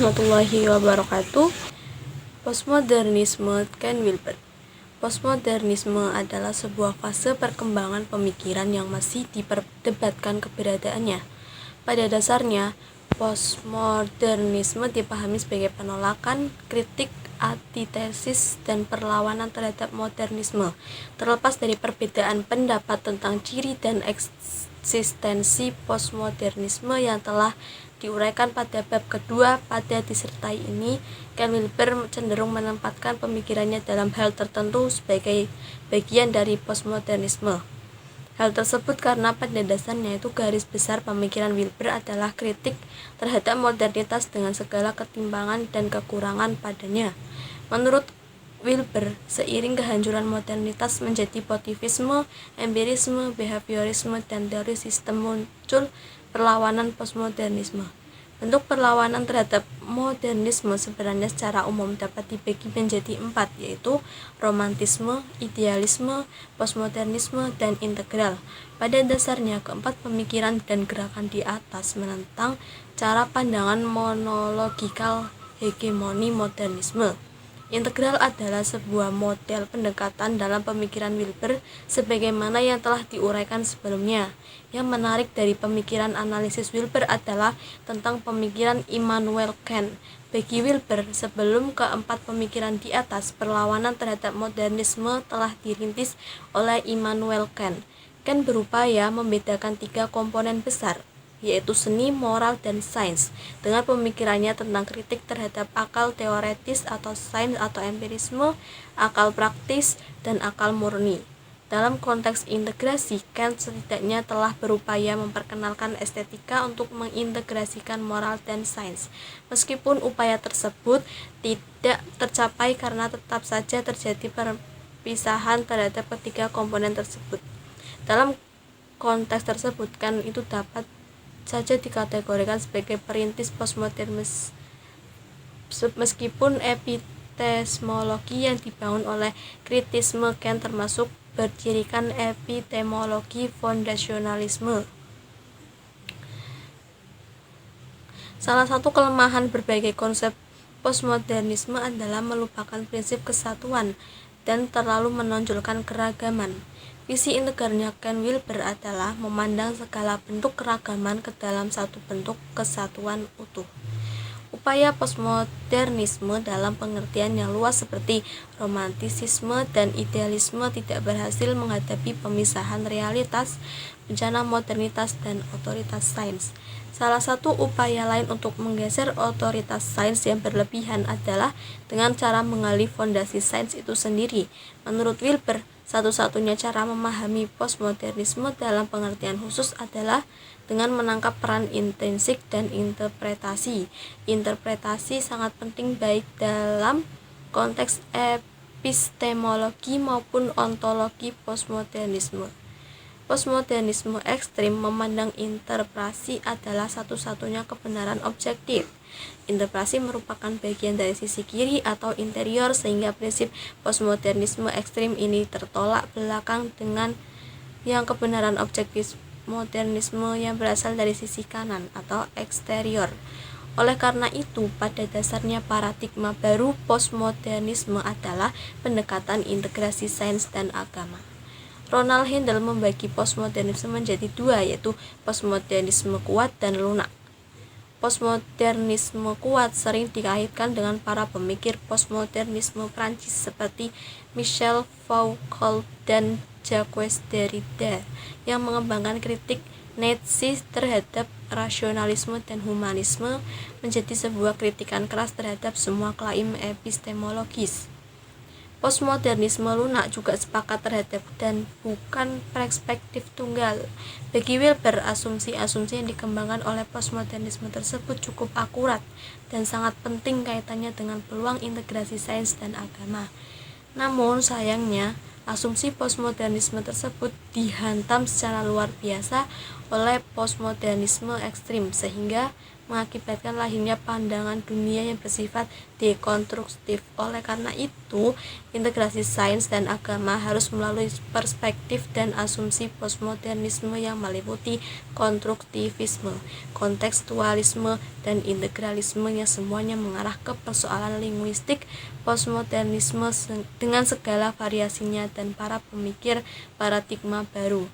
warahmatullahi wabarakatuh. Postmodernisme Ken Wilber. Postmodernisme adalah sebuah fase perkembangan pemikiran yang masih diperdebatkan keberadaannya. Pada dasarnya, postmodernisme dipahami sebagai penolakan, kritik, antitesis, dan perlawanan terhadap modernisme. Terlepas dari perbedaan pendapat tentang ciri dan eksistensi postmodernisme yang telah diuraikan pada bab kedua pada disertasi ini, Ken Wilber cenderung menempatkan pemikirannya dalam hal tertentu sebagai bagian dari postmodernisme. Hal tersebut karena pada dasarnya itu garis besar pemikiran Wilber adalah kritik terhadap modernitas dengan segala ketimpangan dan kekurangan padanya. Menurut Wilber, seiring kehancuran modernitas menjadi positivisme, empirisme, behaviorisme, dan teori sistem, muncul perlawanan postmodernisme. Bentuk perlawanan terhadap modernisme sebenarnya secara umum dapat dibagi menjadi 4, yaitu romantisme, idealisme, postmodernisme, dan integral. Pada dasarnya, keempat pemikiran dan gerakan di atas menentang cara pandangan monologikal hegemoni modernisme. Integral adalah sebuah model pendekatan dalam pemikiran Wilber sebagaimana yang telah diuraikan sebelumnya. Yang menarik dari pemikiran analisis Wilber adalah tentang pemikiran Immanuel Kant. Bagi Wilber, sebelum keempat pemikiran di atas, perlawanan terhadap modernisme telah dirintis oleh Immanuel Kant. Kant berupaya membedakan 3 komponen besar, yaitu seni, moral, dan sains, dengan pemikirannya tentang kritik terhadap akal teoretis atau sains atau empirisme, akal praktis, dan akal murni. Dalam konteks integrasi, Kant setidaknya telah berupaya memperkenalkan estetika untuk mengintegrasikan moral dan sains. Meskipun upaya tersebut tidak tercapai karena tetap saja terjadi perpisahan terhadap ketiga komponen tersebut. Dalam konteks tersebut, Kant itu dapat saja dikategorikan sebagai perintis postmodernisme meskipun epistemologi yang dibangun oleh kritisisme Kant termasuk berdirikan epistemologi fondasionalisme. Salah satu kelemahan berbagai konsep postmodernisme adalah melupakan prinsip kesatuan dan terlalu menonjolkan keragaman. Visi integralnya Ken Wilber adalah memandang segala bentuk keragaman ke dalam satu bentuk kesatuan utuh. Upaya postmodernisme dalam pengertian yang luas seperti romantisisme dan idealisme tidak berhasil menghadapi pemisahan realitas, bencana modernitas, dan otoritas sains. Salah satu upaya lain untuk menggeser otoritas sains yang berlebihan adalah dengan cara menggali fondasi sains itu sendiri. Menurut Wilber, satu-satunya cara memahami postmodernisme dalam pengertian khusus adalah dengan menangkap peran intrinsik dan interpretasi. Interpretasi sangat penting baik dalam konteks epistemologi maupun ontologi postmodernisme. Postmodernisme ekstrim memandang interpretasi adalah satu-satunya kebenaran objektif. Interpretasi merupakan bagian dari sisi kiri atau interior sehingga prinsip postmodernisme ekstrim ini tertolak belakang dengan yang kebenaran objektif modernisme yang berasal dari sisi kanan atau eksterior. Oleh karena itu, pada dasarnya paradigma baru postmodernisme adalah pendekatan integrasi sains dan agama. Ronald Handel membagi postmodernisme menjadi 2, yaitu postmodernisme kuat dan lunak. Postmodernisme kuat sering dikaitkan dengan para pemikir postmodernisme Prancis seperti Michel Foucault dan Jacques Derrida yang mengembangkan kritik Nietzsche terhadap rasionalisme dan humanisme menjadi sebuah kritikan keras terhadap semua klaim epistemologis. Postmodernisme lunak juga sepakat terhadap dan bukan perspektif tunggal. Bagi Wilber, asumsi-asumsi yang dikembangkan oleh postmodernisme tersebut cukup akurat dan sangat penting kaitannya dengan peluang integrasi sains dan agama. Namun sayangnya, asumsi postmodernisme tersebut dihantam secara luar biasa oleh postmodernisme ekstrim sehingga mengakibatkan lahirnya pandangan dunia yang bersifat dekonstruktif. Oleh karena itu, integrasi sains dan agama harus melalui perspektif dan asumsi postmodernisme yang meliputi konstruktivisme, kontekstualisme, dan integralisme yang semuanya mengarah ke persoalan linguistik. Postmodernisme dengan segala variasinya dan para pemikir paradigma baru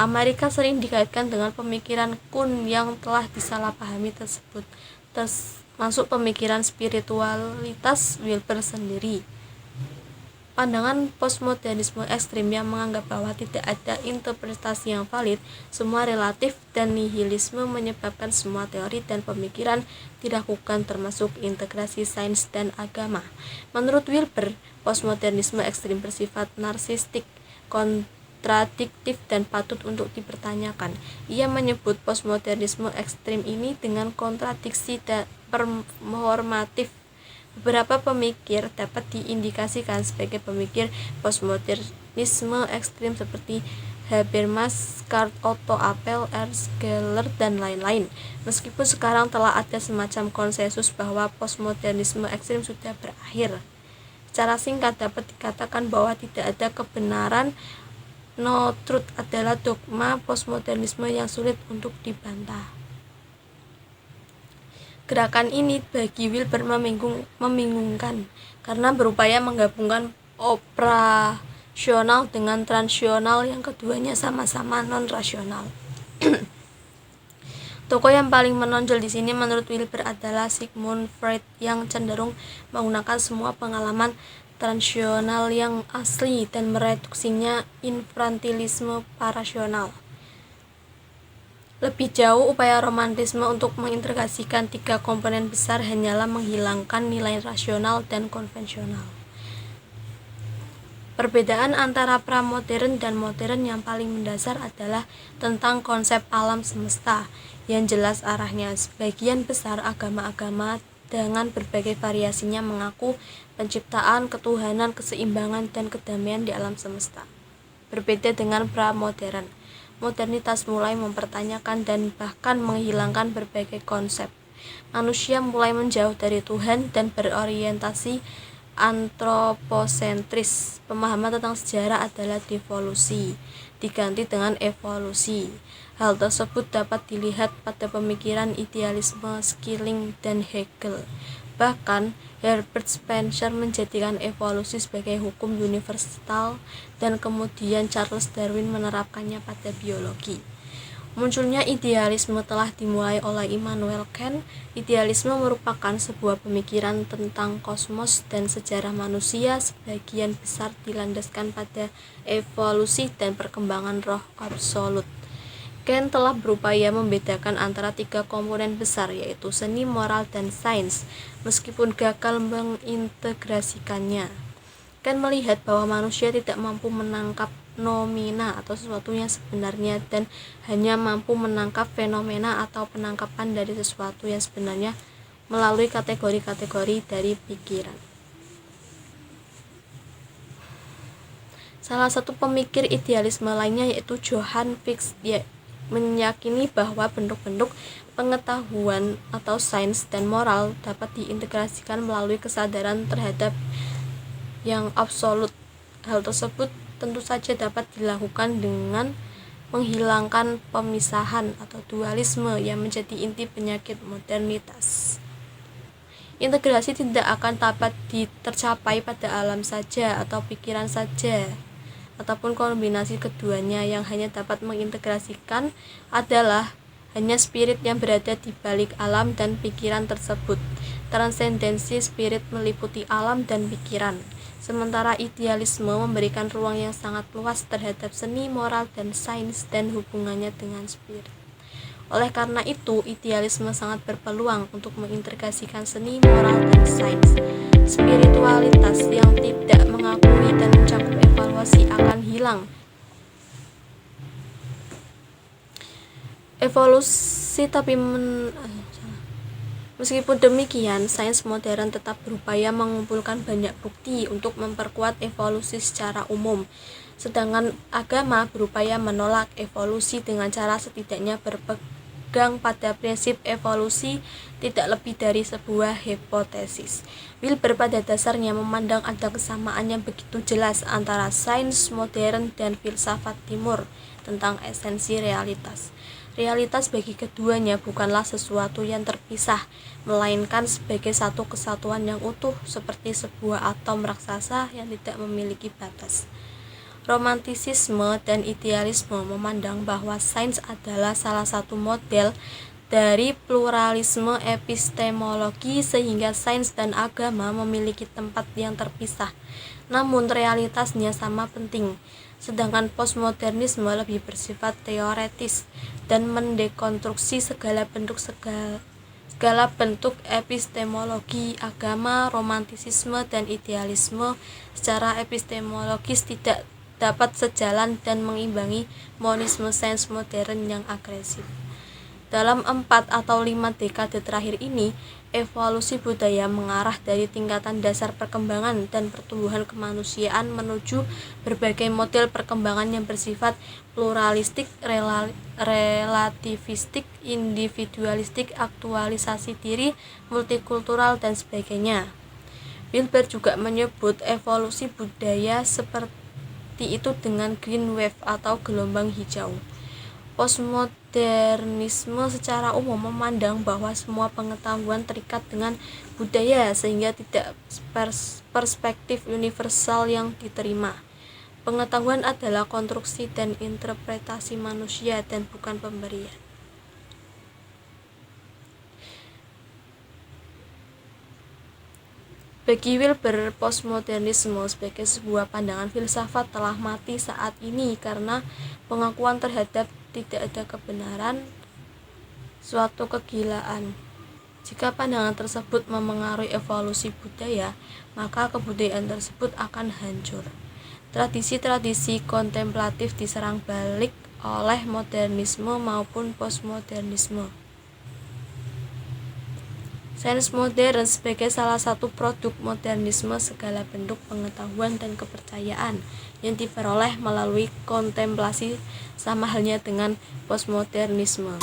Amerika sering dikaitkan dengan pemikiran Kuhn yang telah disalahpahami tersebut, termasuk pemikiran spiritualitas Wilber sendiri. Pandangan postmodernisme ekstrim yang menganggap bahwa tidak ada interpretasi yang valid, semua relatif, dan nihilisme menyebabkan semua teori dan pemikiran dilakukan termasuk integrasi sains dan agama. Menurut Wilber, postmodernisme ekstrim bersifat narsistik, kontradiktif, dan patut untuk dipertanyakan. Ia menyebut postmodernisme ekstrim ini dengan kontradiksi dan performatif. Beberapa pemikir dapat diindikasikan sebagai pemikir postmodernisme ekstrim seperti Habermas, Karl Otto Appel, Ernst Geller, dan lain-lain. Meskipun sekarang telah ada semacam konsensus bahwa postmodernisme ekstrim sudah berakhir, secara singkat dapat dikatakan bahwa tidak ada kebenaran. No truth adalah dogma postmodernisme yang sulit untuk dibantah. Gerakan ini bagi Wilber membingungkan karena berupaya menggabungkan operasional dengan transasional yang keduanya sama-sama non-rasional. Tokoh yang paling menonjol di sini menurut Wilber adalah Sigmund Freud yang cenderung menggunakan semua pengalaman transasional yang asli dan mereduksinya infantilisme parasional. Lebih jauh, upaya romantisme untuk mengintegrasikan tiga komponen besar hanyalah menghilangkan nilai rasional dan konvensional. Perbedaan antara pramodern dan modern yang paling mendasar adalah tentang konsep alam semesta yang jelas arahnya. Sebagian besar agama-agama dengan berbagai variasinya mengaku penciptaan, ketuhanan, keseimbangan, dan kedamaian di alam semesta. Berbeda dengan pramodern, modernitas mulai mempertanyakan dan bahkan menghilangkan berbagai konsep. Manusia mulai menjauh dari Tuhan dan berorientasi antroposentris. Pemahaman tentang sejarah adalah devolusi, diganti dengan evolusi. Hal tersebut dapat dilihat pada pemikiran idealisme Schelling dan Hegel. Bahkan, Herbert Spencer menjadikan evolusi sebagai hukum universal dan kemudian Charles Darwin menerapkannya pada biologi. Munculnya idealisme telah dimulai oleh Immanuel Kant. Idealisme merupakan sebuah pemikiran tentang kosmos dan sejarah manusia sebagian besar dilandaskan pada evolusi dan perkembangan roh absolut. Kant telah berupaya membedakan antara tiga komponen besar yaitu seni, moral, dan sains, meskipun gagal mengintegrasikannya. Kant melihat bahwa manusia tidak mampu menangkap nomina atau sesuatu yang sebenarnya dan hanya mampu menangkap fenomena atau penangkapan dari sesuatu yang sebenarnya melalui kategori-kategori dari pikiran. Salah satu pemikir idealisme lainnya yaitu Johann Fichte meyakini bahwa bentuk-bentuk pengetahuan atau sains dan moral dapat diintegrasikan melalui kesadaran terhadap yang absolut. Hal tersebut tentu saja dapat dilakukan dengan menghilangkan pemisahan atau dualisme yang menjadi inti penyakit modernitas. Integrasi tidak akan dapat tercapai pada alam saja atau pikiran saja, ataupun kombinasi keduanya. Yang hanya dapat mengintegrasikan adalah hanya spirit yang berada di balik alam dan pikiran tersebut. Transendensi spirit meliputi alam dan pikiran, sementara idealisme memberikan ruang yang sangat luas terhadap seni, moral, dan sains dan hubungannya dengan spirit. Oleh karena itu, idealisme sangat berpeluang untuk mengintegrasikan seni, moral, dan sains. Spiritualitas yang tidak mengakui dan mencakup evaluasi akan hilang. Meskipun demikian, sains modern tetap berupaya mengumpulkan banyak bukti untuk memperkuat evolusi secara umum, sedangkan agama berupaya menolak evolusi dengan cara setidaknya berpegang pada prinsip evolusi tidak lebih dari sebuah hipotesis. Wilber pada dasarnya memandang ada kesamaan yang begitu jelas antara sains modern dan filsafat timur tentang esensi realitas. Realitas bagi keduanya bukanlah sesuatu yang terpisah, melainkan sebagai satu kesatuan yang utuh seperti sebuah atom raksasa yang tidak memiliki batas. Romantisisme dan idealisme memandang bahwa sains adalah salah satu model dari pluralisme epistemologi sehingga sains dan agama memiliki tempat yang terpisah, namun realitasnya sama penting. Sedangkan postmodernisme lebih bersifat teoretis dan mendekonstruksi segala bentuk epistemologi agama. Romantisisme dan idealisme secara epistemologis tidak dapat sejalan dan mengimbangi monisme sains modern yang agresif. Dalam 4 atau 5 dekade terakhir ini, evolusi budaya mengarah dari tingkatan dasar perkembangan dan pertumbuhan kemanusiaan menuju berbagai model perkembangan yang bersifat pluralistik, relativistik, individualistik, aktualisasi diri, multikultural, dan sebagainya. Wilber juga menyebut evolusi budaya seperti itu dengan green wave atau gelombang hijau. Postmodernisme secara umum memandang bahwa semua pengetahuan terikat dengan budaya sehingga tidak perspektif universal yang diterima. Pengetahuan adalah konstruksi dan interpretasi manusia dan bukan pemberian. Bagi Wilber, postmodernisme sebagai sebuah pandangan filsafat telah mati saat ini karena pengakuan terhadap tidak ada kebenaran, suatu kegilaan. Jika pandangan tersebut memengaruhi evolusi budaya, maka kebudayaan tersebut akan hancur. Tradisi-tradisi kontemplatif diserang balik oleh modernisme maupun postmodernisme. Sains modern sebagai salah satu produk modernisme, segala bentuk pengetahuan dan kepercayaan yang diperoleh melalui kontemplasi sama halnya dengan postmodernisme.